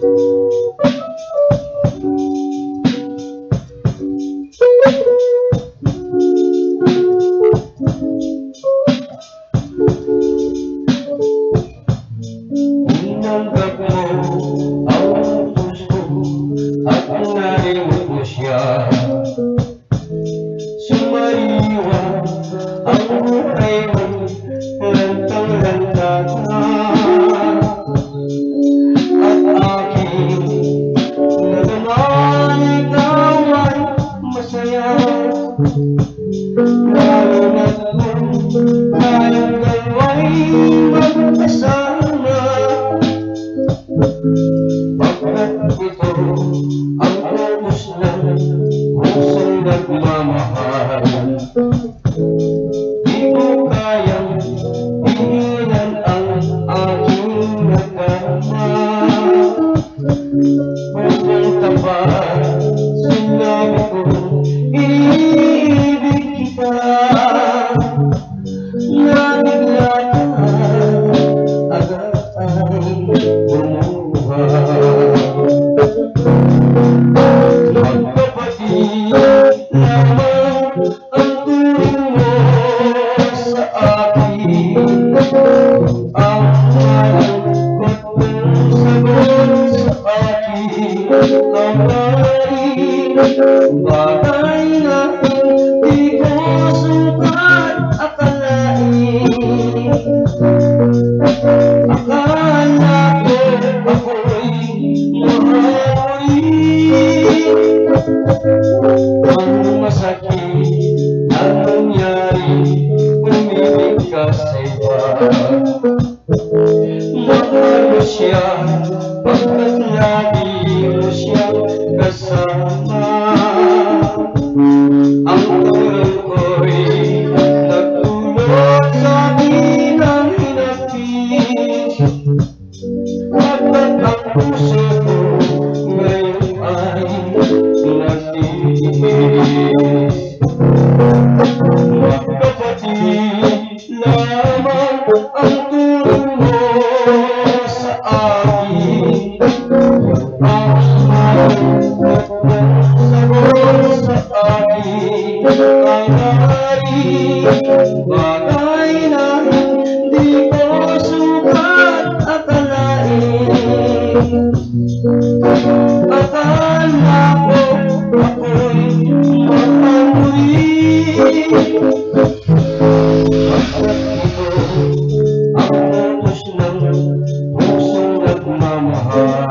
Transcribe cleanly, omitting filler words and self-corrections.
Tinanggap mo ang puso at nalimot mo siya. Sumaliwa ang buhay mo, lantang-lanta na. At aking nalaman ikaw ay masaya, lalo na't kung tayong dalawa'y magkasama. Pagkat ito ang ubos ng pusong nagmamahal, di ko kayang pigilan ang aking nakama. Pagkang tapat, sinabi ko, iniibig kita. Nabigla ka, agad ay bumuha. Magkapatid lamang ang turing mo sa akin. Ang malungkot mong sagot sa akin ang maaaring bagay na hindi ko sukat akalain. Akala ko ako'y mahuli. Ang masakit ang nangyari, umibig ka sa iba. Mahal mo siya pagkat lagi mo siyang kasama. Ang tulong ko'y nagtulog sa akin ng hinapis. Pagkat ang puso ko ngayon ay nagtitiis. Magkapatid lamang ang tulong mo sa akin. Ang malungkot mong sagot sa akin ang maaaring bagay na hindi ko sukat akalain. Akala ko ako'y mahuli. Pagkat ito ang ubos ng pusong nagmamahal,